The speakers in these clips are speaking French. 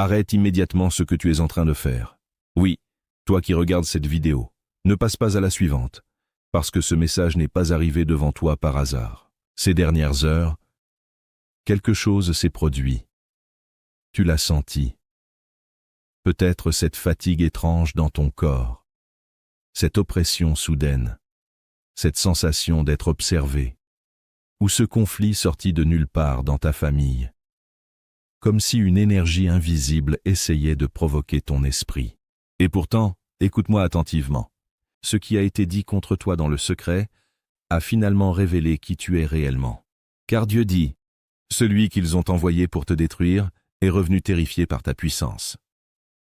Arrête immédiatement ce que tu es en train de faire. Oui, toi qui regardes cette vidéo, ne passe pas à la suivante, parce que ce message n'est pas arrivé devant toi par hasard. Ces dernières heures, quelque chose s'est produit. Tu l'as senti. Peut-être cette fatigue étrange dans ton corps, cette oppression soudaine, cette sensation d'être observé, ou ce conflit sorti de nulle part dans ta famille, comme si une énergie invisible essayait de provoquer ton esprit. Et pourtant, écoute-moi attentivement, ce qui a été dit contre toi dans le secret a finalement révélé qui tu es réellement. Car Dieu dit, « Celui qu'ils ont envoyé pour te détruire est revenu terrifié par ta puissance. »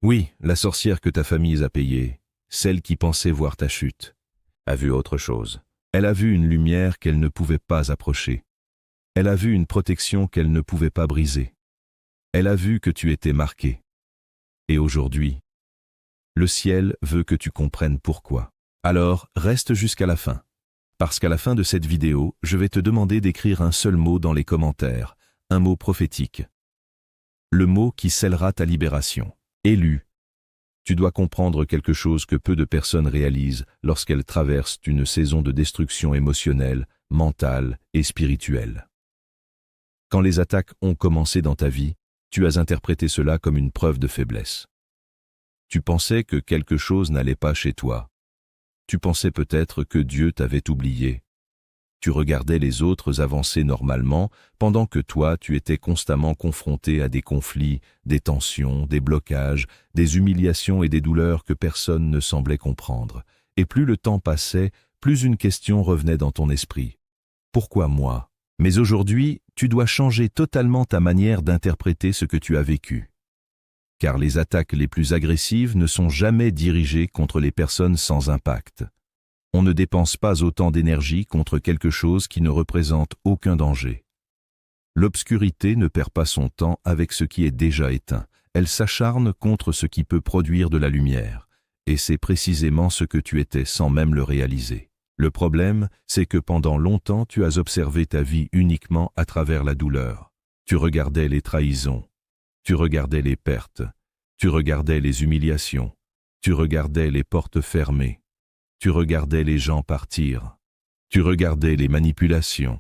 Oui, la sorcière que ta famille a payée, celle qui pensait voir ta chute, a vu autre chose. Elle a vu une lumière qu'elle ne pouvait pas approcher. Elle a vu une protection qu'elle ne pouvait pas briser. Elle a vu que tu étais marqué. Et aujourd'hui, le ciel veut que tu comprennes pourquoi. Alors, reste jusqu'à la fin. Parce qu'à la fin de cette vidéo, je vais te demander d'écrire un seul mot dans les commentaires, un mot prophétique. Le mot qui scellera ta libération. Élu. Tu dois comprendre quelque chose que peu de personnes réalisent lorsqu'elles traversent une saison de destruction émotionnelle, mentale et spirituelle. Quand les attaques ont commencé dans ta vie, tu as interprété cela comme une preuve de faiblesse. Tu pensais que quelque chose n'allait pas chez toi. Tu pensais peut-être que Dieu t'avait oublié. Tu regardais les autres avancer normalement, pendant que toi, tu étais constamment confronté à des conflits, des tensions, des blocages, des humiliations et des douleurs que personne ne semblait comprendre. Et plus le temps passait, plus une question revenait dans ton esprit. Pourquoi moi? Mais aujourd'hui, tu dois changer totalement ta manière d'interpréter ce que tu as vécu. Car les attaques les plus agressives ne sont jamais dirigées contre les personnes sans impact. On ne dépense pas autant d'énergie contre quelque chose qui ne représente aucun danger. L'obscurité ne perd pas son temps avec ce qui est déjà éteint. Elle s'acharne contre ce qui peut produire de la lumière. Et c'est précisément ce que tu étais sans même le réaliser. Le problème, c'est que pendant longtemps tu as observé ta vie uniquement à travers la douleur. Tu regardais les trahisons. Tu regardais les pertes. Tu regardais les humiliations. Tu regardais les portes fermées. Tu regardais les gens partir. Tu regardais les manipulations.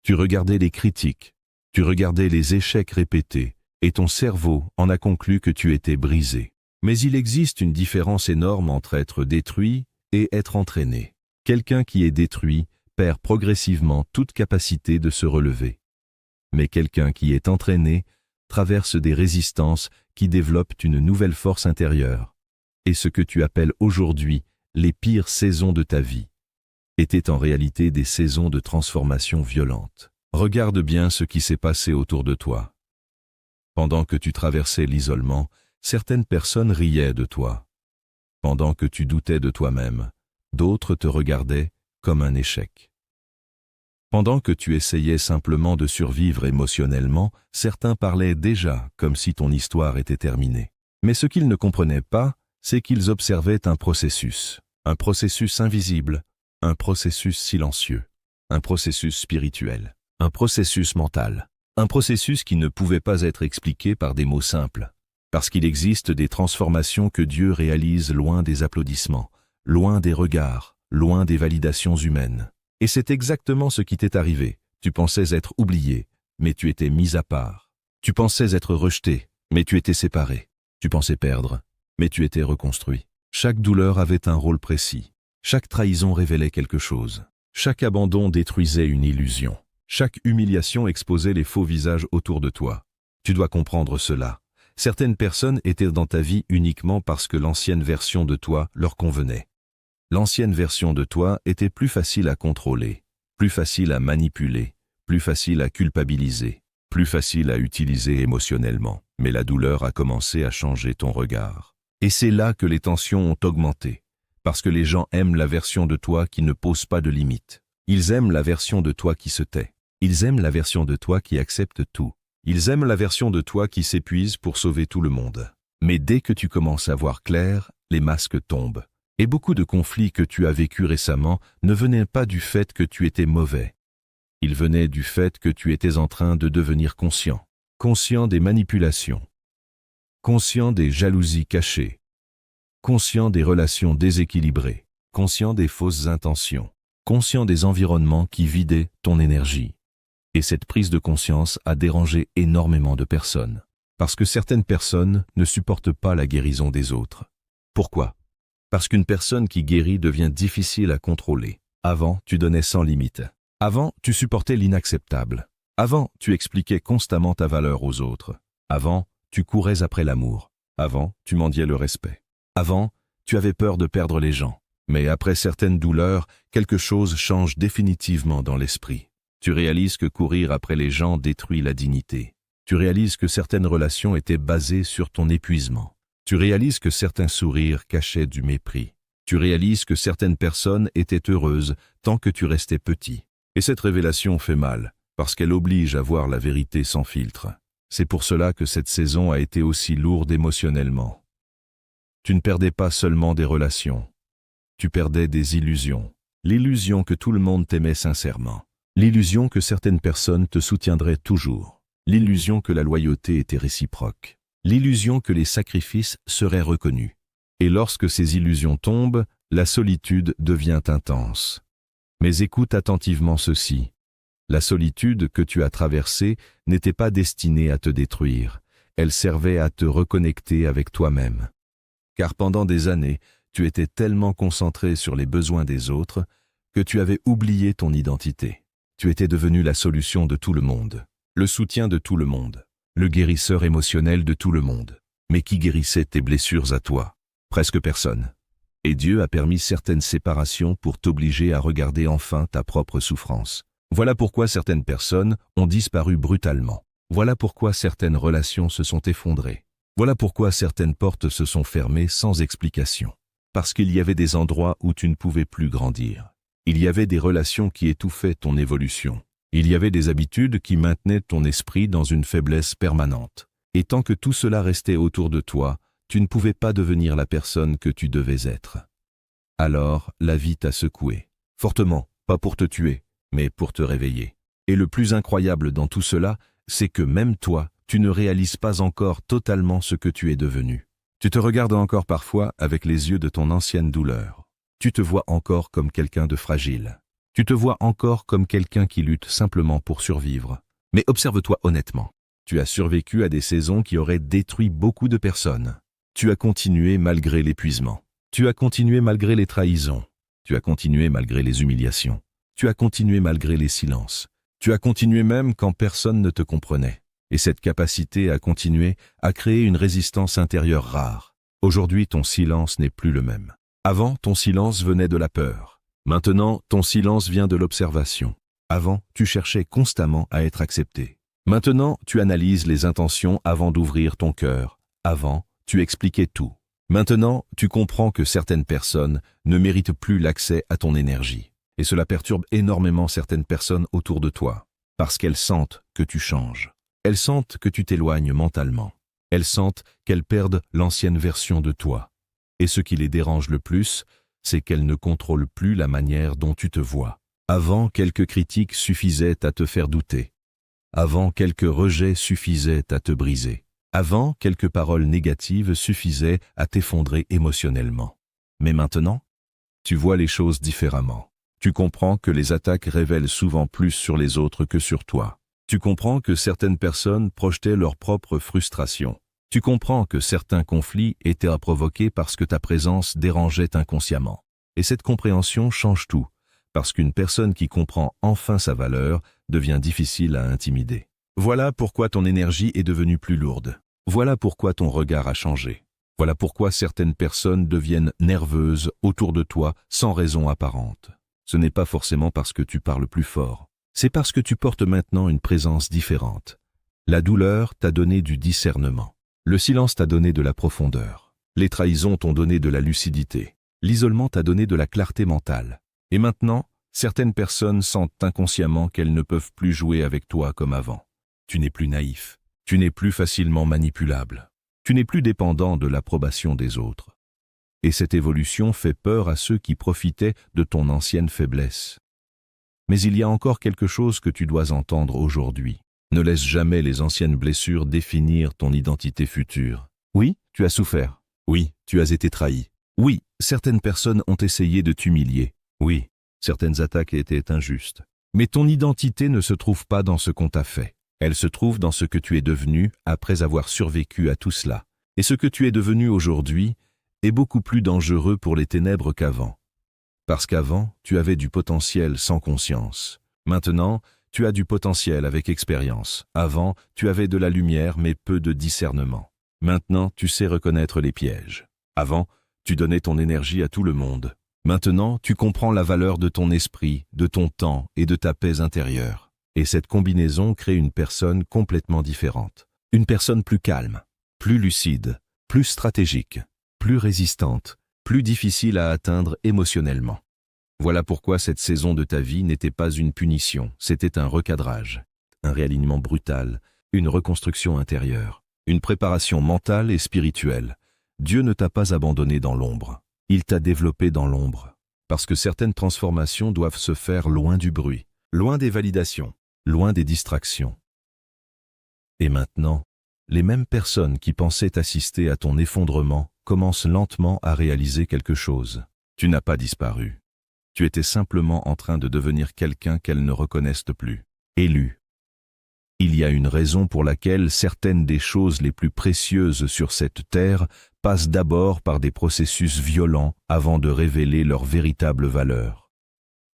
Tu regardais les critiques. Tu regardais les échecs répétés. Et ton cerveau en a conclu que tu étais brisé. Mais il existe une différence énorme entre être détruit et être entraîné. Quelqu'un qui est détruit perd progressivement toute capacité de se relever. Mais quelqu'un qui est entraîné traverse des résistances qui développent une nouvelle force intérieure. Et ce que tu appelles aujourd'hui les pires saisons de ta vie étaient en réalité des saisons de transformation violente. Regarde bien ce qui s'est passé autour de toi. Pendant que tu traversais l'isolement, certaines personnes riaient de toi. Pendant que tu doutais de toi-même, d'autres te regardaient comme un échec. Pendant que tu essayais simplement de survivre émotionnellement, certains parlaient déjà comme si ton histoire était terminée. Mais ce qu'ils ne comprenaient pas, c'est qu'ils observaient un processus invisible, un processus silencieux, un processus spirituel, un processus mental, un processus qui ne pouvait pas être expliqué par des mots simples, parce qu'il existe des transformations que Dieu réalise loin des applaudissements, loin des regards, loin des validations humaines. Et c'est exactement ce qui t'est arrivé. Tu pensais être oublié, mais tu étais mis à part. Tu pensais être rejeté, mais tu étais séparé. Tu pensais perdre, mais tu étais reconstruit. Chaque douleur avait un rôle précis. Chaque trahison révélait quelque chose. Chaque abandon détruisait une illusion. Chaque humiliation exposait les faux visages autour de toi. Tu dois comprendre cela. Certaines personnes étaient dans ta vie uniquement parce que l'ancienne version de toi leur convenait. L'ancienne version de toi était plus facile à contrôler, plus facile à manipuler, plus facile à culpabiliser, plus facile à utiliser émotionnellement. Mais la douleur a commencé à changer ton regard. Et c'est là que les tensions ont augmenté, parce que les gens aiment la version de toi qui ne pose pas de limites. Ils aiment la version de toi qui se tait. Ils aiment la version de toi qui accepte tout. Ils aiment la version de toi qui s'épuise pour sauver tout le monde. Mais dès que tu commences à voir clair, les masques tombent. Et beaucoup de conflits que tu as vécus récemment ne venaient pas du fait que tu étais mauvais. Ils venaient du fait que tu étais en train de devenir conscient des manipulations, conscient des jalousies cachées, conscient des relations déséquilibrées, conscient des fausses intentions, conscient des environnements qui vidaient ton énergie. Et cette prise de conscience a dérangé énormément de personnes, parce que certaines personnes ne supportent pas la guérison des autres. Pourquoi? Parce qu'une personne qui guérit devient difficile à contrôler. Avant, tu donnais sans limite. Avant, tu supportais l'inacceptable. Avant, tu expliquais constamment ta valeur aux autres. Avant, tu courais après l'amour. Avant, tu mendiais le respect. Avant, tu avais peur de perdre les gens. Mais après certaines douleurs, quelque chose change définitivement dans l'esprit. Tu réalises que courir après les gens détruit la dignité. Tu réalises que certaines relations étaient basées sur ton épuisement. Tu réalises que certains sourires cachaient du mépris. Tu réalises que certaines personnes étaient heureuses tant que tu restais petit. Et cette révélation fait mal, parce qu'elle oblige à voir la vérité sans filtre. C'est pour cela que cette saison a été aussi lourde émotionnellement. Tu ne perdais pas seulement des relations. Tu perdais des illusions. L'illusion que tout le monde t'aimait sincèrement. L'illusion que certaines personnes te soutiendraient toujours. L'illusion que la loyauté était réciproque. L'illusion que les sacrifices seraient reconnus. Et lorsque ces illusions tombent, la solitude devient intense. Mais écoute attentivement ceci. La solitude que tu as traversée n'était pas destinée à te détruire. Elle servait à te reconnecter avec toi-même. Car pendant des années, tu étais tellement concentré sur les besoins des autres que tu avais oublié ton identité. Tu étais devenu la solution de tout le monde, le soutien de tout le monde, le guérisseur émotionnel de tout le monde. Mais qui guérissait tes blessures à toi? Presque personne. Et Dieu a permis certaines séparations pour t'obliger à regarder enfin ta propre souffrance. Voilà pourquoi certaines personnes ont disparu brutalement. Voilà pourquoi certaines relations se sont effondrées. Voilà pourquoi certaines portes se sont fermées sans explication. Parce qu'il y avait des endroits où tu ne pouvais plus grandir. Il y avait des relations qui étouffaient ton évolution. Il y avait des habitudes qui maintenaient ton esprit dans une faiblesse permanente. Et tant que tout cela restait autour de toi, tu ne pouvais pas devenir la personne que tu devais être. Alors, la vie t'a secoué. Fortement, pas pour te tuer, mais pour te réveiller. Et le plus incroyable dans tout cela, c'est que même toi, tu ne réalises pas encore totalement ce que tu es devenu. Tu te regardes encore parfois avec les yeux de ton ancienne douleur. Tu te vois encore comme quelqu'un de fragile. Tu te vois encore comme quelqu'un qui lutte simplement pour survivre. Mais observe-toi honnêtement. Tu as survécu à des saisons qui auraient détruit beaucoup de personnes. Tu as continué malgré l'épuisement. Tu as continué malgré les trahisons. Tu as continué malgré les humiliations. Tu as continué malgré les silences. Tu as continué même quand personne ne te comprenait. Et cette capacité à continuer a créé une résistance intérieure rare. Aujourd'hui, ton silence n'est plus le même. Avant, ton silence venait de la peur. Maintenant, ton silence vient de l'observation. Avant, tu cherchais constamment à être accepté. Maintenant, tu analyses les intentions avant d'ouvrir ton cœur. Avant, tu expliquais tout. Maintenant, tu comprends que certaines personnes ne méritent plus l'accès à ton énergie. Et cela perturbe énormément certaines personnes autour de toi, parce qu'elles sentent que tu changes. Elles sentent que tu t'éloignes mentalement. Elles sentent qu'elles perdent l'ancienne version de toi. Et ce qui les dérange le plus, c'est qu'elles ne contrôlent plus la manière dont tu te vois. Avant, quelques critiques suffisaient à te faire douter. Avant, quelques rejets suffisaient à te briser. Avant, quelques paroles négatives suffisaient à t'effondrer émotionnellement. Mais maintenant, tu vois les choses différemment. Tu comprends que les attaques révèlent souvent plus sur les autres que sur toi. Tu comprends que certaines personnes projetaient leur propre frustration. Tu comprends que certains conflits étaient à provoquer parce que ta présence dérangeait inconsciemment. Et cette compréhension change tout, parce qu'une personne qui comprend enfin sa valeur devient difficile à intimider. Voilà pourquoi ton énergie est devenue plus lourde. Voilà pourquoi ton regard a changé. Voilà pourquoi certaines personnes deviennent nerveuses autour de toi sans raison apparente. Ce n'est pas forcément parce que tu parles plus fort. C'est parce que tu portes maintenant une présence différente. La douleur t'a donné du discernement. Le silence t'a donné de la profondeur. Les trahisons t'ont donné de la lucidité. L'isolement t'a donné de la clarté mentale. Et maintenant, certaines personnes sentent inconsciemment qu'elles ne peuvent plus jouer avec toi comme avant. Tu n'es plus naïf. Tu n'es plus facilement manipulable. Tu n'es plus dépendant de l'approbation des autres. Et cette évolution fait peur à ceux qui profitaient de ton ancienne faiblesse. Mais il y a encore quelque chose que tu dois entendre aujourd'hui. Ne laisse jamais les anciennes blessures définir ton identité future. Oui, tu as souffert. Oui, tu as été trahi. Oui, certaines personnes ont essayé de t'humilier. Oui, certaines attaques étaient injustes. Mais ton identité ne se trouve pas dans ce qu'on t'a fait. Elle se trouve dans ce que tu es devenu après avoir survécu à tout cela. Et ce que tu es devenu aujourd'hui est beaucoup plus dangereux pour les ténèbres qu'avant. Parce qu'avant, tu avais du potentiel sans conscience. Maintenant, tu as du potentiel avec expérience. Avant, tu avais de la lumière mais peu de discernement. Maintenant, tu sais reconnaître les pièges. Avant, tu donnais ton énergie à tout le monde. Maintenant, tu comprends la valeur de ton esprit, de ton temps et de ta paix intérieure. Et cette combinaison crée une personne complètement différente. Une personne plus calme, plus lucide, plus stratégique, plus résistante, plus difficile à atteindre émotionnellement. Voilà pourquoi cette saison de ta vie n'était pas une punition, c'était un recadrage, un réalignement brutal, une reconstruction intérieure, une préparation mentale et spirituelle. Dieu ne t'a pas abandonné dans l'ombre, il t'a développé dans l'ombre, parce que certaines transformations doivent se faire loin du bruit, loin des validations, loin des distractions. Et maintenant, les mêmes personnes qui pensaient assister à ton effondrement commencent lentement à réaliser quelque chose. Tu n'as pas disparu. Tu étais simplement en train de devenir quelqu'un qu'elles ne reconnaissent plus. Élu. Il y a une raison pour laquelle certaines des choses les plus précieuses sur cette terre passent d'abord par des processus violents avant de révéler leur véritable valeur.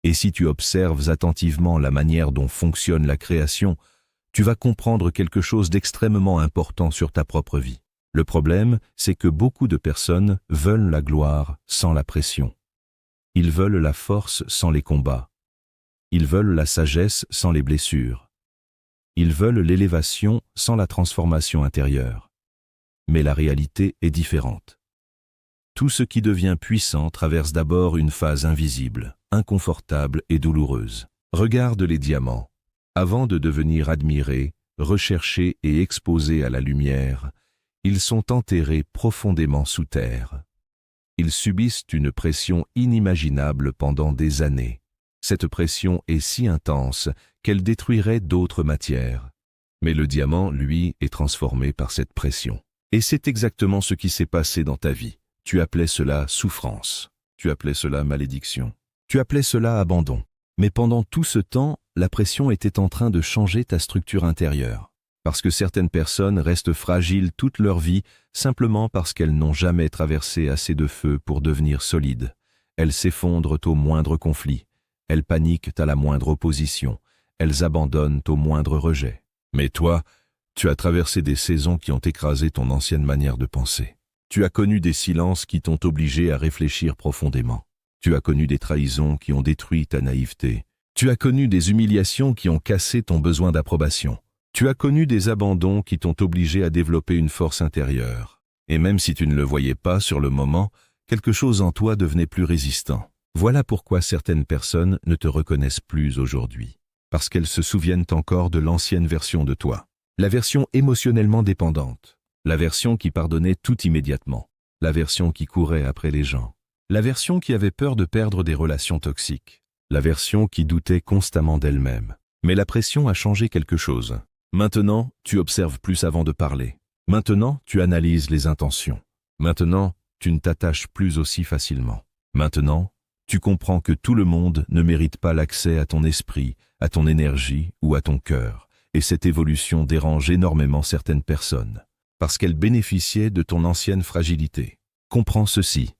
Et si tu observes attentivement la manière dont fonctionne la création, tu vas comprendre quelque chose d'extrêmement important sur ta propre vie. Le problème, c'est que beaucoup de personnes veulent la gloire sans la pression. Ils veulent la force sans les combats. Ils veulent la sagesse sans les blessures. Ils veulent l'élévation sans la transformation intérieure. Mais la réalité est différente. Tout ce qui devient puissant traverse d'abord une phase invisible, inconfortable et douloureuse. Regarde les diamants. Avant de devenir admirés, recherchés et exposés à la lumière, ils sont enterrés profondément sous terre. Ils subissent une pression inimaginable pendant des années. Cette pression est si intense qu'elle détruirait d'autres matières. Mais le diamant, lui, est transformé par cette pression. Et c'est exactement ce qui s'est passé dans ta vie. Tu appelais cela souffrance. Tu appelais cela malédiction. Tu appelais cela abandon. Mais pendant tout ce temps, la pression était en train de changer ta structure intérieure. Parce que certaines personnes restent fragiles toute leur vie simplement parce qu'elles n'ont jamais traversé assez de feu pour devenir solides. Elles s'effondrent au moindre conflit. Elles paniquent à la moindre opposition. Elles abandonnent au moindre rejet. Mais toi, tu as traversé des saisons qui ont écrasé ton ancienne manière de penser. Tu as connu des silences qui t'ont obligé à réfléchir profondément. Tu as connu des trahisons qui ont détruit ta naïveté. Tu as connu des humiliations qui ont cassé ton besoin d'approbation. Tu as connu des abandons qui t'ont obligé à développer une force intérieure. Et même si tu ne le voyais pas sur le moment, quelque chose en toi devenait plus résistant. Voilà pourquoi certaines personnes ne te reconnaissent plus aujourd'hui. Parce qu'elles se souviennent encore de l'ancienne version de toi. La version émotionnellement dépendante. La version qui pardonnait tout immédiatement. La version qui courait après les gens. La version qui avait peur de perdre des relations toxiques. La version qui doutait constamment d'elle-même. Mais la pression a changé quelque chose. Maintenant, tu observes plus avant de parler. Maintenant, tu analyses les intentions. Maintenant, tu ne t'attaches plus aussi facilement. Maintenant, tu comprends que tout le monde ne mérite pas l'accès à ton esprit, à ton énergie ou à ton cœur. Et cette évolution dérange énormément certaines personnes, parce qu'elles bénéficiaient de ton ancienne fragilité. Comprends ceci.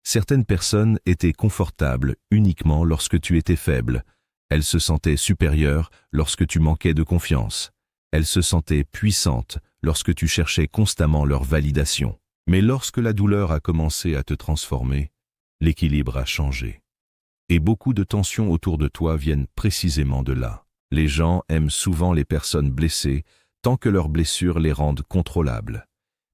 Certaines personnes étaient confortables uniquement lorsque tu étais faible. Elles se sentaient supérieures lorsque tu manquais de confiance. Elles se sentaient puissantes lorsque tu cherchais constamment leur validation. Mais lorsque la douleur a commencé à te transformer, l'équilibre a changé. Et beaucoup de tensions autour de toi viennent précisément de là. Les gens aiment souvent les personnes blessées tant que leurs blessures les rendent contrôlables.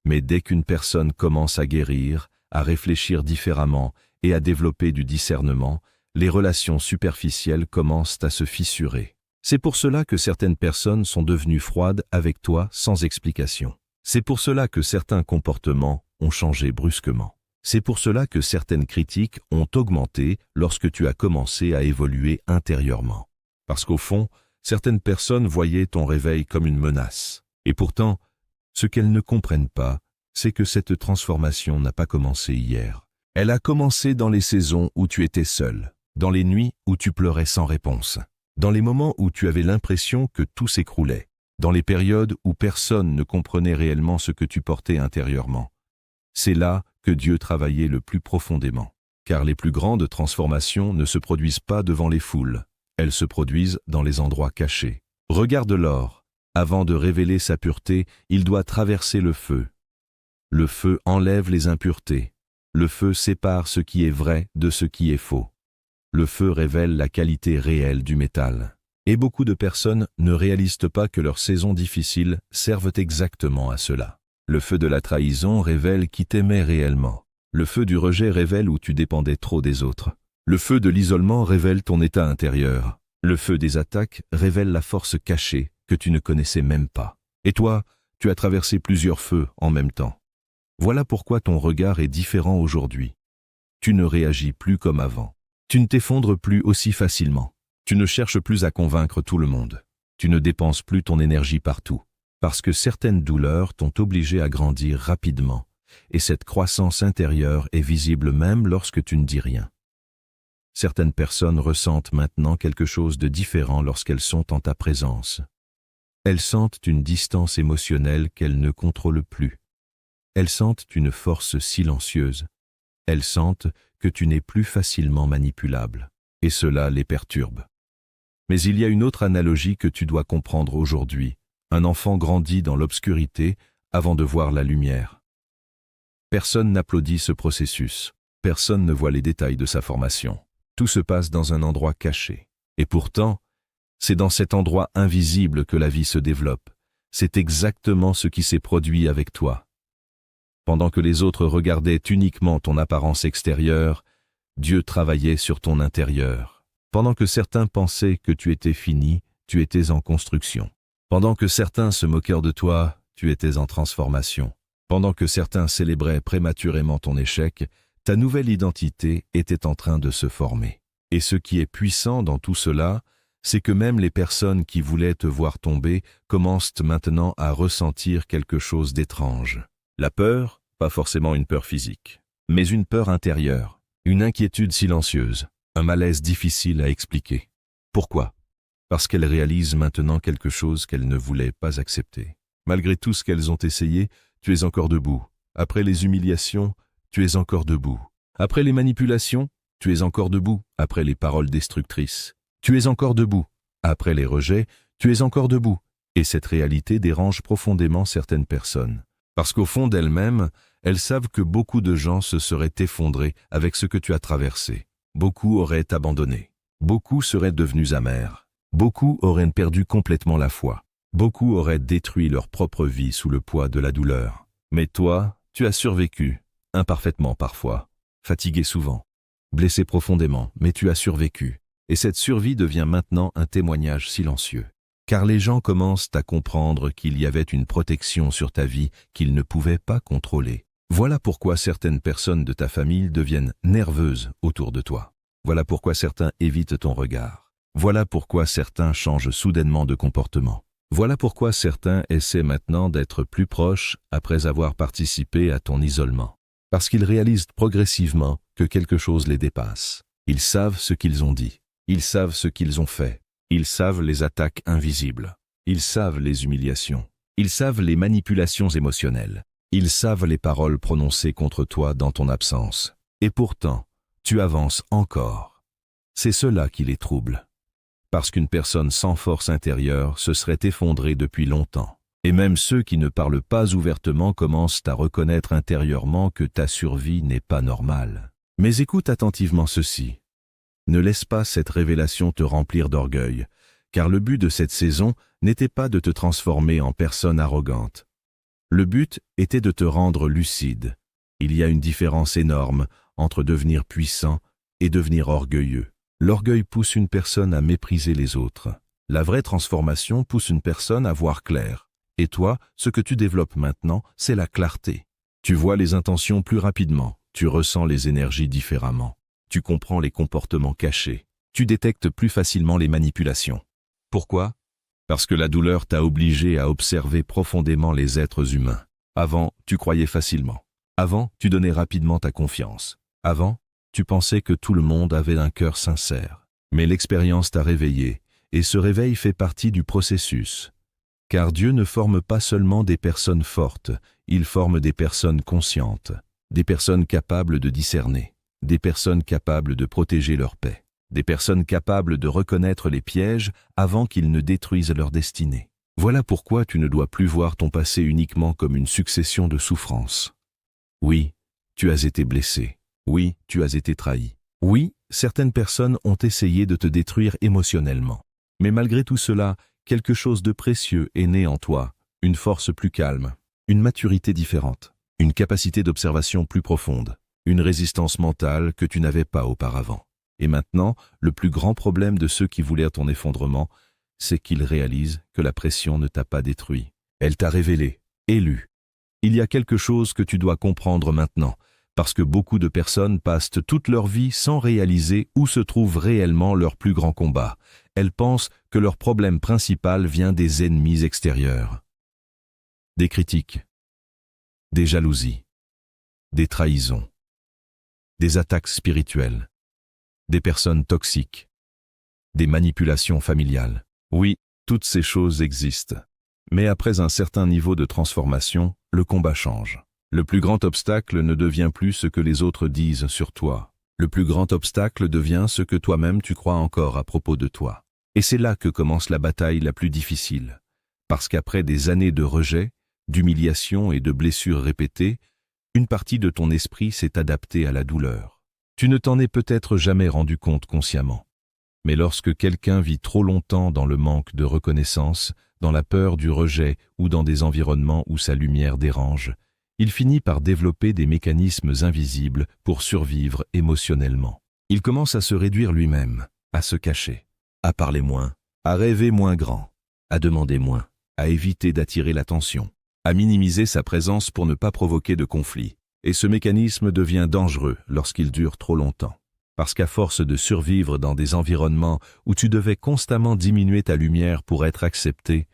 Mais dès qu'une personne commence à guérir, à réfléchir différemment et à développer du discernement, les relations superficielles commencent à se fissurer. C'est pour cela que certaines personnes sont devenues froides avec toi sans explication. C'est pour cela que certains comportements ont changé brusquement. C'est pour cela que certaines critiques ont augmenté lorsque tu as commencé à évoluer intérieurement. Parce qu'au fond, certaines personnes voyaient ton réveil comme une menace. Et pourtant, ce qu'elles ne comprennent pas, c'est que cette transformation n'a pas commencé hier. Elle a commencé dans les saisons où tu étais seul, dans les nuits où tu pleurais sans réponse, dans les moments où tu avais l'impression que tout s'écroulait, dans les périodes où personne ne comprenait réellement ce que tu portais intérieurement. C'est là que Dieu travaillait le plus profondément, car les plus grandes transformations ne se produisent pas devant les foules, elles se produisent dans les endroits cachés. Regarde l'or, avant de révéler sa pureté, il doit traverser le feu. Le feu enlève les impuretés. Le feu sépare ce qui est vrai de ce qui est faux. Le feu révèle la qualité réelle du métal. Et beaucoup de personnes ne réalisent pas que leurs saisons difficiles servent exactement à cela. Le feu de la trahison révèle qui t'aimait réellement. Le feu du rejet révèle où tu dépendais trop des autres. Le feu de l'isolement révèle ton état intérieur. Le feu des attaques révèle la force cachée que tu ne connaissais même pas. Et toi, tu as traversé plusieurs feux en même temps. Voilà pourquoi ton regard est différent aujourd'hui. Tu ne réagis plus comme avant. Tu ne t'effondres plus aussi facilement. Tu ne cherches plus à convaincre tout le monde. Tu ne dépenses plus ton énergie partout. Parce que certaines douleurs t'ont obligé à grandir rapidement. Et cette croissance intérieure est visible même lorsque tu ne dis rien. Certaines personnes ressentent maintenant quelque chose de différent lorsqu'elles sont en ta présence. Elles sentent une distance émotionnelle qu'elles ne contrôlent plus. Elles sentent une force silencieuse. Elles sentent que tu n'es plus facilement manipulable. Et cela les perturbe. Mais il y a une autre analogie que tu dois comprendre aujourd'hui. Un enfant grandit dans l'obscurité avant de voir la lumière. Personne n'applaudit ce processus. Personne ne voit les détails de sa formation. Tout se passe dans un endroit caché. Et pourtant, c'est dans cet endroit invisible que la vie se développe. C'est exactement ce qui s'est produit avec toi. Pendant que les autres regardaient uniquement ton apparence extérieure, Dieu travaillait sur ton intérieur. Pendant que certains pensaient que tu étais fini, tu étais en construction. Pendant que certains se moquèrent de toi, tu étais en transformation. Pendant que certains célébraient prématurément ton échec, ta nouvelle identité était en train de se former. Et ce qui est puissant dans tout cela, c'est que même les personnes qui voulaient te voir tomber commencent maintenant à ressentir quelque chose d'étrange. La peur, pas forcément une peur physique, mais une peur intérieure, une inquiétude silencieuse, un malaise difficile à expliquer. Pourquoi ? Parce qu'elles réalisent maintenant quelque chose qu'elles ne voulaient pas accepter. Malgré tout ce qu'elles ont essayé, tu es encore debout. Après les humiliations, tu es encore debout. Après les manipulations, tu es encore debout. Après les paroles destructrices, tu es encore debout. Après les rejets, tu es encore debout. Et cette réalité dérange profondément certaines personnes. Parce qu'au fond d'elles-mêmes, elles savent que beaucoup de gens se seraient effondrés avec ce que tu as traversé. Beaucoup auraient abandonné. Beaucoup seraient devenus amers. Beaucoup auraient perdu complètement la foi. Beaucoup auraient détruit leur propre vie sous le poids de la douleur. Mais toi, tu as survécu, imparfaitement parfois, fatigué souvent, blessé profondément, mais tu as survécu. Et cette survie devient maintenant un témoignage silencieux. Car les gens commencent à comprendre qu'il y avait une protection sur ta vie qu'ils ne pouvaient pas contrôler. Voilà pourquoi certaines personnes de ta famille deviennent nerveuses autour de toi. Voilà pourquoi certains évitent ton regard. Voilà pourquoi certains changent soudainement de comportement. Voilà pourquoi certains essaient maintenant d'être plus proches après avoir participé à ton isolement. Parce qu'ils réalisent progressivement que quelque chose les dépasse. Ils savent ce qu'ils ont dit. Ils savent ce qu'ils ont fait. Ils savent les attaques invisibles. Ils savent les humiliations. Ils savent les manipulations émotionnelles. Ils savent les paroles prononcées contre toi dans ton absence. Et pourtant, tu avances encore. C'est cela qui les trouble. Parce qu'une personne sans force intérieure se serait effondrée depuis longtemps. Et même ceux qui ne parlent pas ouvertement commencent à reconnaître intérieurement que ta survie n'est pas normale. Mais écoute attentivement ceci. Ne laisse pas cette révélation te remplir d'orgueil, car le but de cette saison n'était pas de te transformer en personne arrogante. Le but était de te rendre lucide. Il y a une différence énorme entre devenir puissant et devenir orgueilleux. L'orgueil pousse une personne à mépriser les autres. La vraie transformation pousse une personne à voir clair. Et toi, ce que tu développes maintenant, c'est la clarté. Tu vois les intentions plus rapidement, tu ressens les énergies différemment. Tu comprends les comportements cachés. Tu détectes plus facilement les manipulations. Pourquoi ? Parce que la douleur t'a obligé à observer profondément les êtres humains. Avant, tu croyais facilement. Avant, tu donnais rapidement ta confiance. Avant, tu pensais que tout le monde avait un cœur sincère. Mais l'expérience t'a réveillé, et ce réveil fait partie du processus. Car Dieu ne forme pas seulement des personnes fortes, il forme des personnes conscientes, des personnes capables de discerner, des personnes capables de protéger leur paix, des personnes capables de reconnaître les pièges avant qu'ils ne détruisent leur destinée. Voilà pourquoi tu ne dois plus voir ton passé uniquement comme une succession de souffrances. Oui, tu as été blessé. Oui, tu as été trahi. Oui, certaines personnes ont essayé de te détruire émotionnellement. Mais malgré tout cela, quelque chose de précieux est né en toi, une force plus calme, une maturité différente, une capacité d'observation plus profonde, une résistance mentale que tu n'avais pas auparavant. Et maintenant, le plus grand problème de ceux qui voulaient ton effondrement, c'est qu'ils réalisent que la pression ne t'a pas détruit. Elle t'a révélé, élu. Il y a quelque chose que tu dois comprendre maintenant, parce que beaucoup de personnes passent toute leur vie sans réaliser où se trouve réellement leur plus grand combat. Elles pensent que leur problème principal vient des ennemis extérieurs. Des critiques, des jalousies, des trahisons, des attaques spirituelles, des personnes toxiques, des manipulations familiales. Oui, toutes ces choses existent. Mais après un certain niveau de transformation, le combat change. Le plus grand obstacle ne devient plus ce que les autres disent sur toi. Le plus grand obstacle devient ce que toi-même tu crois encore à propos de toi. Et c'est là que commence la bataille la plus difficile. Parce qu'après des années de rejet, d'humiliation et de blessures répétées, une partie de ton esprit s'est adaptée à la douleur. Tu ne t'en es peut-être jamais rendu compte consciemment. Mais lorsque quelqu'un vit trop longtemps dans le manque de reconnaissance, dans la peur du rejet ou dans des environnements où sa lumière dérange, il finit par développer des mécanismes invisibles pour survivre émotionnellement. Il commence à se réduire lui-même, à se cacher, à parler moins, à rêver moins grand, à demander moins, à éviter d'attirer l'attention, à minimiser sa présence pour ne pas provoquer de conflit. Et ce mécanisme devient dangereux lorsqu'il dure trop longtemps. Parce qu'à force de survivre dans des environnements où tu devais constamment diminuer ta lumière pour être accepté,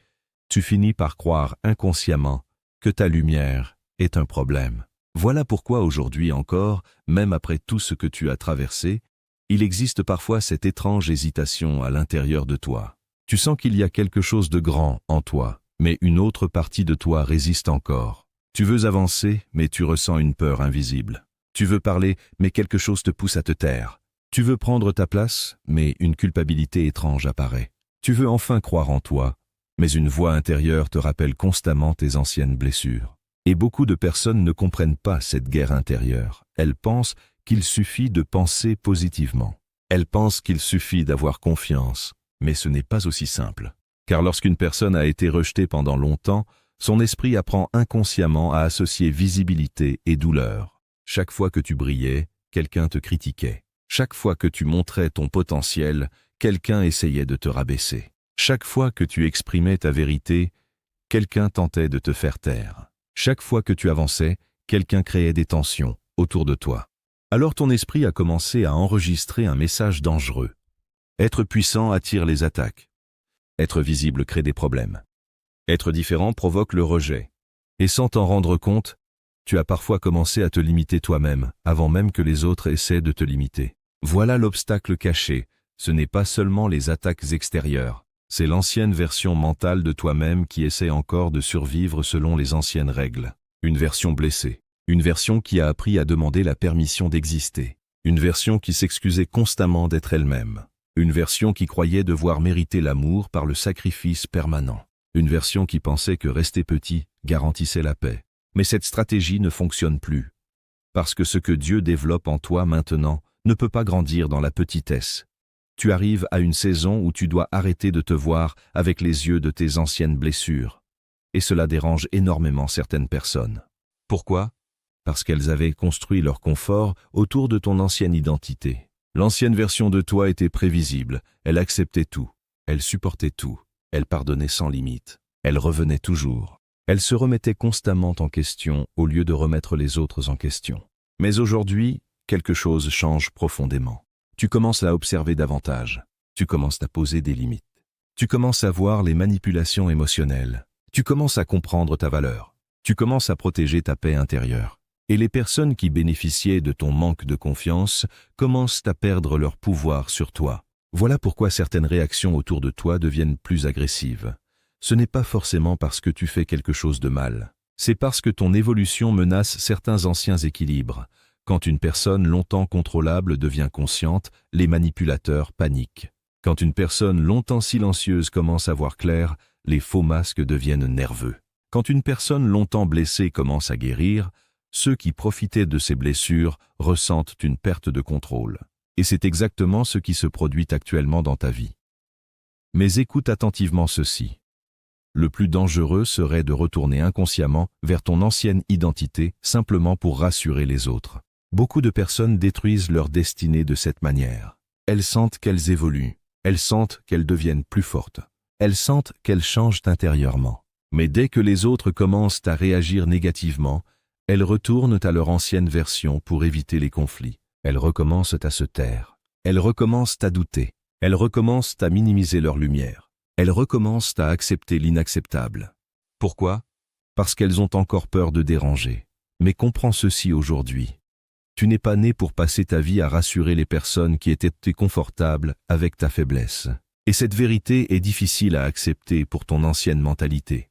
tu finis par croire inconsciemment que ta lumière est un problème. Voilà pourquoi aujourd'hui encore, même après tout ce que tu as traversé, il existe parfois cette étrange hésitation à l'intérieur de toi. Tu sens qu'il y a quelque chose de grand en toi, mais une autre partie de toi résiste encore. Tu veux avancer, mais tu ressens une peur invisible. Tu veux parler, mais quelque chose te pousse à te taire. Tu veux prendre ta place, mais une culpabilité étrange apparaît. Tu veux enfin croire en toi, mais une voix intérieure te rappelle constamment tes anciennes blessures. Et beaucoup de personnes ne comprennent pas cette guerre intérieure. Elles pensent qu'il suffit de penser positivement. Elles pensent qu'il suffit d'avoir confiance, mais ce n'est pas aussi simple. Car lorsqu'une personne a été rejetée pendant longtemps, son esprit apprend inconsciemment à associer visibilité et douleur. Chaque fois que tu brillais, quelqu'un te critiquait. Chaque fois que tu montrais ton potentiel, quelqu'un essayait de te rabaisser. Chaque fois que tu exprimais ta vérité, quelqu'un tentait de te faire taire. Chaque fois que tu avançais, quelqu'un créait des tensions autour de toi. Alors ton esprit a commencé à enregistrer un message dangereux. Être puissant attire les attaques. Être visible crée des problèmes. Être différent provoque le rejet. Et sans t'en rendre compte, tu as parfois commencé à te limiter toi-même, avant même que les autres essaient de te limiter. Voilà l'obstacle caché. Ce n'est pas seulement les attaques extérieures. C'est l'ancienne version mentale de toi-même qui essaie encore de survivre selon les anciennes règles. Une version blessée. Une version qui a appris à demander la permission d'exister. Une version qui s'excusait constamment d'être elle-même. Une version qui croyait devoir mériter l'amour par le sacrifice permanent. Une version qui pensait que rester petit garantissait la paix. Mais cette stratégie ne fonctionne plus. Parce que ce que Dieu développe en toi maintenant ne peut pas grandir dans la petitesse. Tu arrives à une saison où tu dois arrêter de te voir avec les yeux de tes anciennes blessures. Et cela dérange énormément certaines personnes. Pourquoi? Parce qu'elles avaient construit leur confort autour de ton ancienne identité. L'ancienne version de toi était prévisible, elle acceptait tout, elle supportait tout, elle pardonnait sans limite, elle revenait toujours. Elle se remettait constamment en question au lieu de remettre les autres en question. Mais aujourd'hui, quelque chose change profondément. Tu commences à observer davantage. Tu commences à poser des limites. Tu commences à voir les manipulations émotionnelles. Tu commences à comprendre ta valeur. Tu commences à protéger ta paix intérieure. Et les personnes qui bénéficiaient de ton manque de confiance commencent à perdre leur pouvoir sur toi. Voilà pourquoi certaines réactions autour de toi deviennent plus agressives. Ce n'est pas forcément parce que tu fais quelque chose de mal. C'est parce que ton évolution menace certains anciens équilibres. Quand une personne longtemps contrôlable devient consciente, les manipulateurs paniquent. Quand une personne longtemps silencieuse commence à voir clair, les faux masques deviennent nerveux. Quand une personne longtemps blessée commence à guérir, ceux qui profitaient de ces blessures ressentent une perte de contrôle. Et c'est exactement ce qui se produit actuellement dans ta vie. Mais écoute attentivement ceci. Le plus dangereux serait de retourner inconsciemment vers ton ancienne identité simplement pour rassurer les autres. Beaucoup de personnes détruisent leur destinée de cette manière. Elles sentent qu'elles évoluent, elles sentent qu'elles deviennent plus fortes, elles sentent qu'elles changent intérieurement. Mais dès que les autres commencent à réagir négativement, elles retournent à leur ancienne version pour éviter les conflits. Elles recommencent à se taire, elles recommencent à douter, elles recommencent à minimiser leur lumière. Elles recommencent à accepter l'inacceptable. Pourquoi? Parce qu'elles ont encore peur de déranger. Mais comprends ceci aujourd'hui. Tu n'es pas né pour passer ta vie à rassurer les personnes qui étaient confortables avec ta faiblesse. Et cette vérité est difficile à accepter pour ton ancienne mentalité.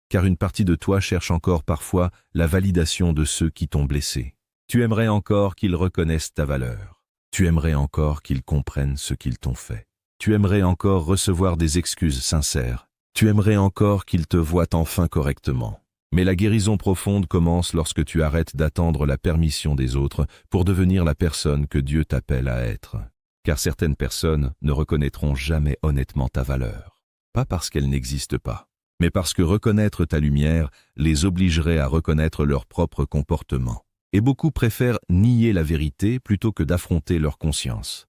Car une partie de toi cherche encore parfois la validation de ceux qui t'ont blessé. Tu aimerais encore qu'ils reconnaissent ta valeur. Tu aimerais encore qu'ils comprennent ce qu'ils t'ont fait. Tu aimerais encore recevoir des excuses sincères. Tu aimerais encore qu'ils te voient enfin correctement. Mais la guérison profonde commence lorsque tu arrêtes d'attendre la permission des autres pour devenir la personne que Dieu t'appelle à être. Car certaines personnes ne reconnaîtront jamais honnêtement ta valeur. Pas parce qu'elle n'existe pas, mais parce que reconnaître ta lumière les obligerait à reconnaître leur propre comportement. Et beaucoup préfèrent nier la vérité plutôt que d'affronter leur conscience.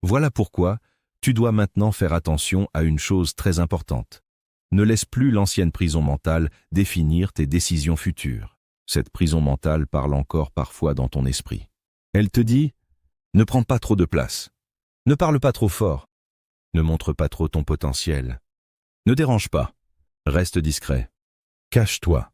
Voilà pourquoi tu dois maintenant faire attention à une chose très importante. Ne laisse plus l'ancienne prison mentale définir tes décisions futures. Cette prison mentale parle encore parfois dans ton esprit. Elle te dit « Ne prends pas trop de place. Ne parle pas trop fort. Ne montre pas trop ton potentiel. Ne dérange pas. Reste discret. Cache-toi.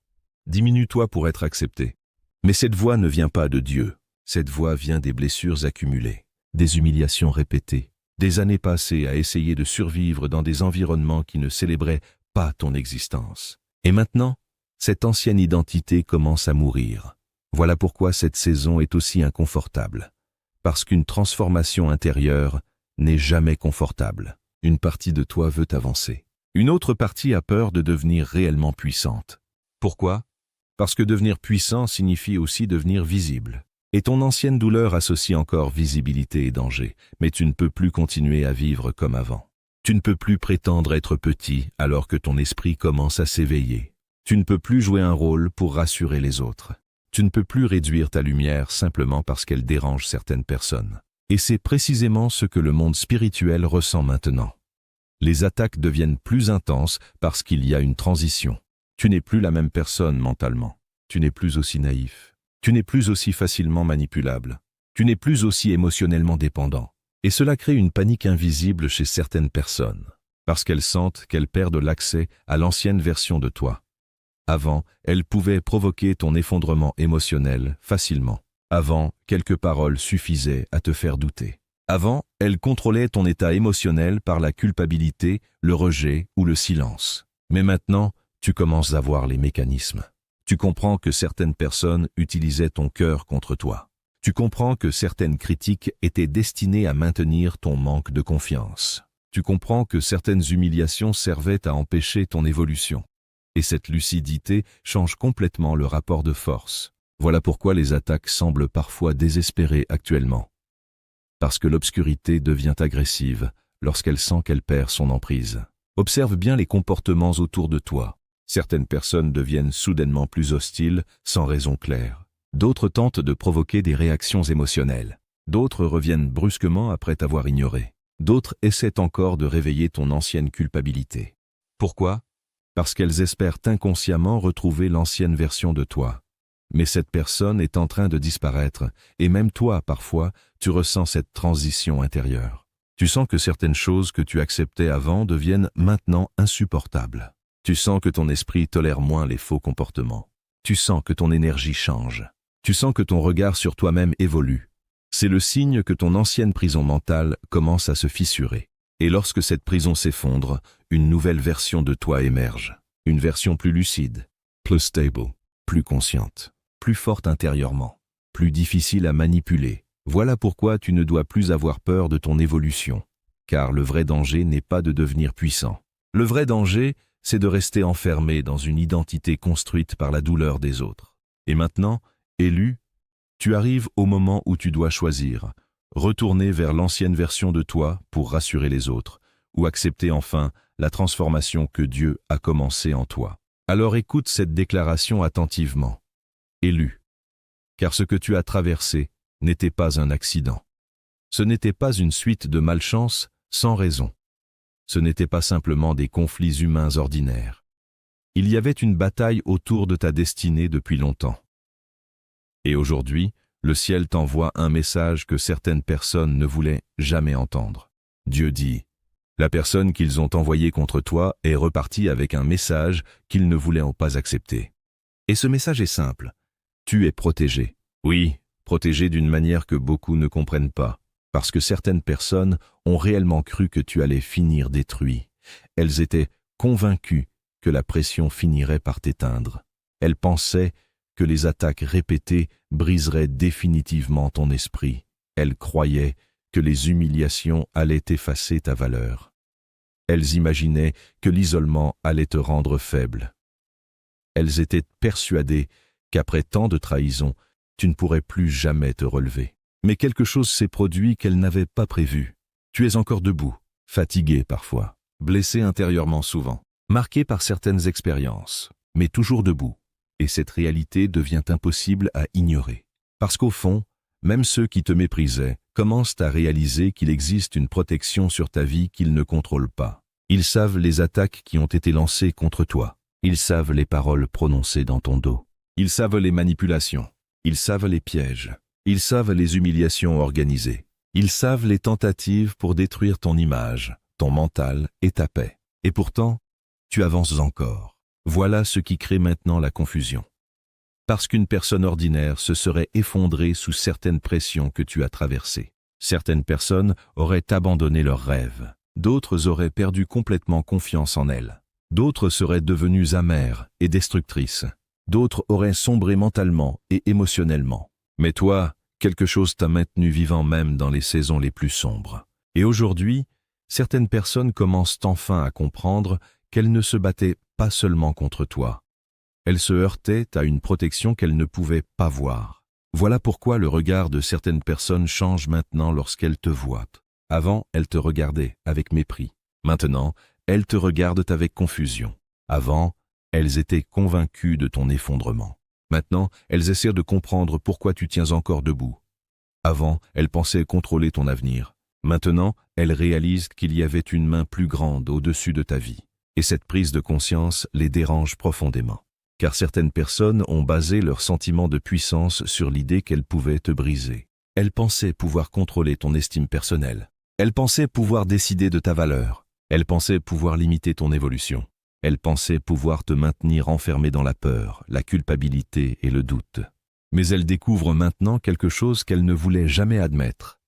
Diminue-toi pour être accepté. » Mais cette voix ne vient pas de Dieu. Cette voix vient des blessures accumulées, des humiliations répétées, des années passées à essayer de survivre dans des environnements qui ne célébraient pas ton existence. Et maintenant, cette ancienne identité commence à mourir. Voilà pourquoi cette saison est aussi inconfortable. Parce qu'une transformation intérieure n'est jamais confortable. Une partie de toi veut avancer. Une autre partie a peur de devenir réellement puissante. Pourquoi? Parce que devenir puissant signifie aussi devenir visible. Et ton ancienne douleur associe encore visibilité et danger, mais tu ne peux plus continuer à vivre comme avant. Tu ne peux plus prétendre être petit alors que ton esprit commence à s'éveiller. Tu ne peux plus jouer un rôle pour rassurer les autres. Tu ne peux plus réduire ta lumière simplement parce qu'elle dérange certaines personnes. Et c'est précisément ce que le monde spirituel ressent maintenant. Les attaques deviennent plus intenses parce qu'il y a une transition. Tu n'es plus la même personne mentalement. Tu n'es plus aussi naïf. Tu n'es plus aussi facilement manipulable. Tu n'es plus aussi émotionnellement dépendant. Et cela crée une panique invisible chez certaines personnes, parce qu'elles sentent qu'elles perdent l'accès à l'ancienne version de toi. Avant, elles pouvaient provoquer ton effondrement émotionnel facilement. Avant, quelques paroles suffisaient à te faire douter. Avant, elles contrôlaient ton état émotionnel par la culpabilité, le rejet ou le silence. Mais maintenant, tu commences à voir les mécanismes. Tu comprends que certaines personnes utilisaient ton cœur contre toi. Tu comprends que certaines critiques étaient destinées à maintenir ton manque de confiance. Tu comprends que certaines humiliations servaient à empêcher ton évolution. Et cette lucidité change complètement le rapport de force. Voilà pourquoi les attaques semblent parfois désespérées actuellement. Parce que l'obscurité devient agressive lorsqu'elle sent qu'elle perd son emprise. Observe bien les comportements autour de toi. Certaines personnes deviennent soudainement plus hostiles sans raison claire. D'autres tentent de provoquer des réactions émotionnelles. D'autres reviennent brusquement après t'avoir ignoré. D'autres essaient encore de réveiller ton ancienne culpabilité. Pourquoi? Parce qu'elles espèrent inconsciemment retrouver l'ancienne version de toi. Mais cette personne est en train de disparaître, et même toi, parfois, tu ressens cette transition intérieure. Tu sens que certaines choses que tu acceptais avant deviennent maintenant insupportables. Tu sens que ton esprit tolère moins les faux comportements. Tu sens que ton énergie change. Tu sens que ton regard sur toi-même évolue. C'est le signe que ton ancienne prison mentale commence à se fissurer. Et lorsque cette prison s'effondre, une nouvelle version de toi émerge. Une version plus lucide, plus stable, plus consciente, plus forte intérieurement, plus difficile à manipuler. Voilà pourquoi tu ne dois plus avoir peur de ton évolution. Car le vrai danger n'est pas de devenir puissant. Le vrai danger, c'est de rester enfermé dans une identité construite par la douleur des autres. Et maintenant, élu, tu arrives au moment où tu dois choisir, retourner vers l'ancienne version de toi pour rassurer les autres, ou accepter enfin la transformation que Dieu a commencée en toi. Alors écoute cette déclaration attentivement. Élu, car ce que tu as traversé n'était pas un accident. Ce n'était pas une suite de malchance sans raison. Ce n'était pas simplement des conflits humains ordinaires. Il y avait une bataille autour de ta destinée depuis longtemps. Et aujourd'hui, le ciel t'envoie un message que certaines personnes ne voulaient jamais entendre. Dieu dit, la personne qu'ils ont envoyée contre toi est repartie avec un message qu'ils ne voulaient pas accepter. Et ce message est simple. Tu es protégé. Oui, protégé d'une manière que beaucoup ne comprennent pas. Parce que certaines personnes ont réellement cru que tu allais finir détruit. Elles étaient convaincues que la pression finirait par t'éteindre. Elles pensaient que les attaques répétées briseraient définitivement ton esprit. Elles croyaient que les humiliations allaient effacer ta valeur. Elles imaginaient que l'isolement allait te rendre faible. Elles étaient persuadées qu'après tant de trahisons, tu ne pourrais plus jamais te relever. Mais quelque chose s'est produit qu'elles n'avaient pas prévu. Tu es encore debout, fatigué parfois, blessé intérieurement souvent, marqué par certaines expériences, mais toujours debout. Et cette réalité devient impossible à ignorer. Parce qu'au fond, même ceux qui te méprisaient commencent à réaliser qu'il existe une protection sur ta vie qu'ils ne contrôlent pas. Ils savent les attaques qui ont été lancées contre toi. Ils savent les paroles prononcées dans ton dos. Ils savent les manipulations. Ils savent les pièges. Ils savent les humiliations organisées. Ils savent les tentatives pour détruire ton image, ton mental et ta paix. Et pourtant, tu avances encore. Voilà ce qui crée maintenant la confusion. Parce qu'une personne ordinaire se serait effondrée sous certaines pressions que tu as traversées. Certaines personnes auraient abandonné leurs rêves. D'autres auraient perdu complètement confiance en elles. D'autres seraient devenues amères et destructrices. D'autres auraient sombré mentalement et émotionnellement. Mais toi, quelque chose t'a maintenu vivant même dans les saisons les plus sombres. Et aujourd'hui, certaines personnes commencent enfin à comprendre qu'elles ne se battaient pas seulement contre toi. Elles se heurtaient à une protection qu'elles ne pouvaient pas voir. Voilà pourquoi le regard de certaines personnes change maintenant lorsqu'elles te voient. Avant, elles te regardaient avec mépris. Maintenant, elles te regardent avec confusion. Avant, elles étaient convaincues de ton effondrement. Maintenant, elles essaient de comprendre pourquoi tu tiens encore debout. Avant, elles pensaient contrôler ton avenir. Maintenant, elles réalisent qu'il y avait une main plus grande au-dessus de ta vie. Et cette prise de conscience les dérange profondément. Car certaines personnes ont basé leur sentiment de puissance sur l'idée qu'elles pouvaient te briser. Elles pensaient pouvoir contrôler ton estime personnelle. Elles pensaient pouvoir décider de ta valeur. Elles pensaient pouvoir limiter ton évolution. Elles pensaient pouvoir te maintenir enfermé dans la peur, la culpabilité et le doute. Mais elles découvrent maintenant quelque chose qu'elles ne voulaient jamais admettre.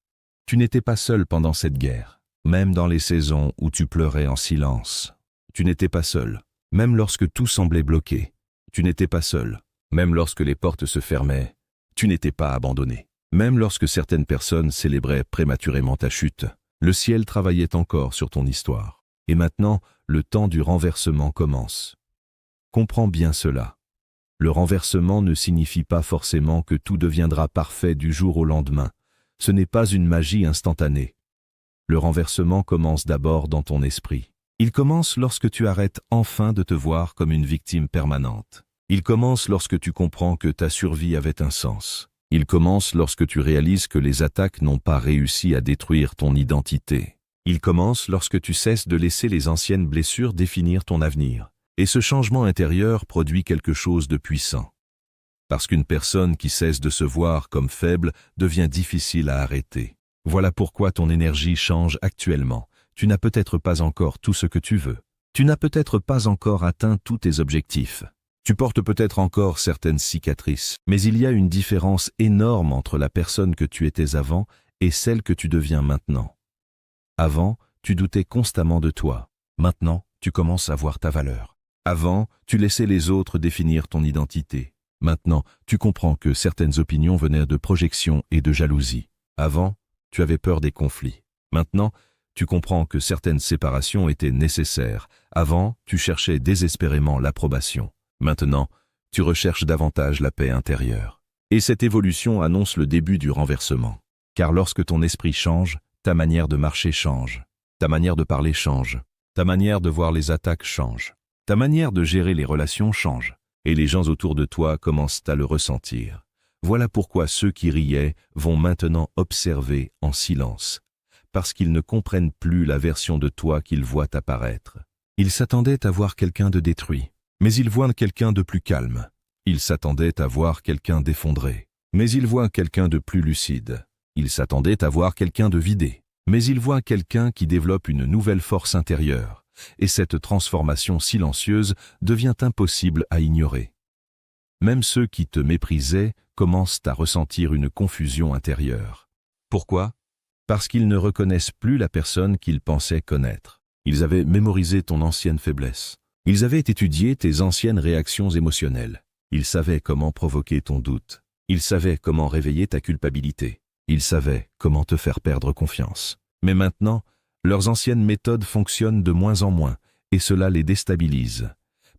Tu n'étais pas seul pendant cette guerre, même dans les saisons où tu pleurais en silence. Tu n'étais pas seul, même lorsque tout semblait bloqué. Tu n'étais pas seul, même lorsque les portes se fermaient. Tu n'étais pas abandonné. Même lorsque certaines personnes célébraient prématurément ta chute, le ciel travaillait encore sur ton histoire. Et maintenant, le temps du renversement commence. Comprends bien cela. Le renversement ne signifie pas forcément que tout deviendra parfait du jour au lendemain. Ce n'est pas une magie instantanée. Le renversement commence d'abord dans ton esprit. Il commence lorsque tu arrêtes enfin de te voir comme une victime permanente. Il commence lorsque tu comprends que ta survie avait un sens. Il commence lorsque tu réalises que les attaques n'ont pas réussi à détruire ton identité. Il commence lorsque tu cesses de laisser les anciennes blessures définir ton avenir. Et ce changement intérieur produit quelque chose de puissant. Parce qu'une personne qui cesse de se voir comme faible devient difficile à arrêter. Voilà pourquoi ton énergie change actuellement. Tu n'as peut-être pas encore tout ce que tu veux, Tu n'as peut-être pas encore atteint tous tes objectifs. Tu portes peut-être encore certaines cicatrices, mais il y a une différence énorme entre la personne que tu étais avant et celle que tu deviens maintenant. Avant, tu doutais constamment de toi. Maintenant, tu commences à voir ta valeur. Avant, tu laissais les autres définir ton identité. Maintenant, tu comprends que certaines opinions venaient de projections et de jalousie. Avant, tu avais peur des conflits. Maintenant, tu comprends que certaines séparations étaient nécessaires. Avant, tu cherchais désespérément l'approbation. Maintenant, tu recherches davantage la paix intérieure. Et cette évolution annonce le début du renversement. Car lorsque ton esprit change, ta manière de marcher change. Ta manière de parler change. Ta manière de voir les attaques change. Ta manière de gérer les relations change. Et les gens autour de toi commencent à le ressentir. Voilà pourquoi ceux qui riaient vont maintenant observer en silence. Parce qu'ils ne comprennent plus la version de toi qu'ils voient apparaître. Ils s'attendaient à voir quelqu'un de détruit. Mais ils voient quelqu'un de plus calme. Ils s'attendaient à voir quelqu'un d'effondré. Mais ils voient quelqu'un de plus lucide. Ils s'attendaient à voir quelqu'un de vidé. Mais ils voient quelqu'un qui développe une nouvelle force intérieure. Et cette transformation silencieuse devient impossible à ignorer. Même ceux qui te méprisaient commencent à ressentir une confusion intérieure. Pourquoi? Parce qu'ils ne reconnaissent plus la personne qu'ils pensaient connaître. Ils avaient mémorisé ton ancienne faiblesse. Ils avaient étudié tes anciennes réactions émotionnelles. Ils savaient comment provoquer ton doute. Ils savaient comment réveiller ta culpabilité. Ils savaient comment te faire perdre confiance. Mais maintenant, leurs anciennes méthodes fonctionnent de moins en moins, et cela les déstabilise.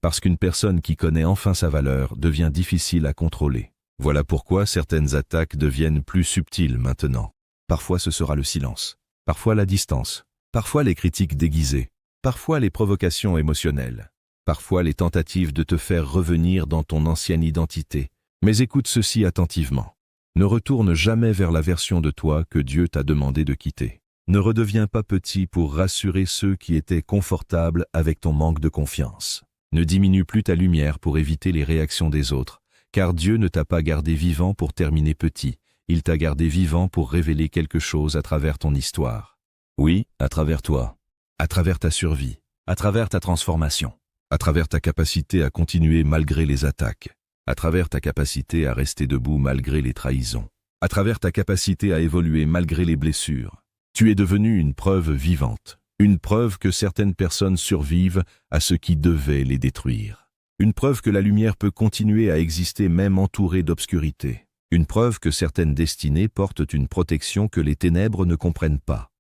Parce qu'une personne qui connaît enfin sa valeur devient difficile à contrôler. Voilà pourquoi certaines attaques deviennent plus subtiles maintenant. Parfois ce sera le silence, parfois la distance, parfois les critiques déguisées, parfois les provocations émotionnelles. Parfois les tentatives de te faire revenir dans ton ancienne identité. Mais écoute ceci attentivement. Ne retourne jamais vers la version de toi que Dieu t'a demandé de quitter. Ne redeviens pas petit pour rassurer ceux qui étaient confortables avec ton manque de confiance. Ne diminue plus ta lumière pour éviter les réactions des autres, car Dieu ne t'a pas gardé vivant pour terminer petit. Il t'a gardé vivant pour révéler quelque chose à travers ton histoire. Oui, à travers toi, à travers ta survie, à travers ta transformation. À travers ta capacité à continuer malgré les attaques, à travers ta capacité à rester debout malgré les trahisons, à travers ta capacité à évoluer malgré les blessures. Tu es devenu une preuve vivante, une preuve que certaines personnes survivent à ce qui devait les détruire, une preuve que la lumière peut continuer à exister même entourée d'obscurité, une preuve que certaines destinées portent une protection que les ténèbres ne comprennent pas.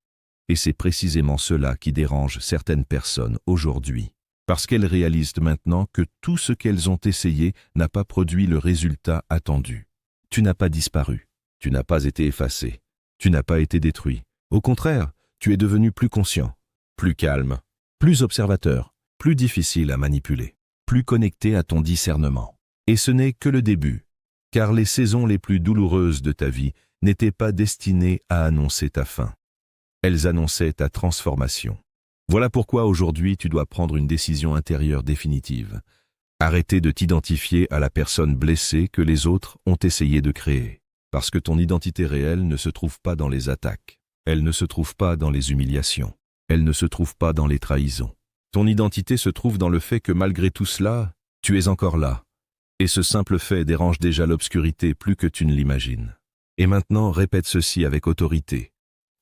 Et c'est précisément cela qui dérange certaines personnes aujourd'hui. Parce qu'elles réalisent maintenant que tout ce qu'elles ont essayé n'a pas produit le résultat attendu. Tu n'as pas disparu, tu n'as pas été effacé, tu n'as pas été détruit. Au contraire, tu es devenu plus conscient, plus calme, plus observateur, plus difficile à manipuler, plus connecté à ton discernement. Et ce n'est que le début, car les saisons les plus douloureuses de ta vie n'étaient pas destinées à annoncer ta fin. Elles annonçaient ta transformation. Voilà pourquoi aujourd'hui tu dois prendre une décision intérieure définitive. Arrêter de t'identifier à la personne blessée que les autres ont essayé de créer. Parce que ton identité réelle ne se trouve pas dans les attaques. Elle ne se trouve pas dans les humiliations. Elle ne se trouve pas dans les trahisons. Ton identité se trouve dans le fait que malgré tout cela, tu es encore là. Et ce simple fait dérange déjà l'obscurité plus que tu ne l'imagines. Et maintenant, répète ceci avec autorité.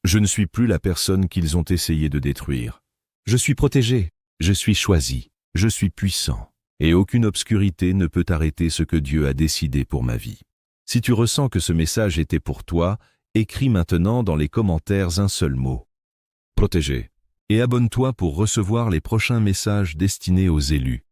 Je ne suis plus la personne qu'ils ont essayé de détruire. Je suis protégé, je suis choisi, je suis puissant, et aucune obscurité ne peut arrêter ce que Dieu a décidé pour ma vie. Si tu ressens que ce message était pour toi, écris maintenant dans les commentaires un seul mot. Protégé. Et abonne-toi pour recevoir les prochains messages destinés aux élus.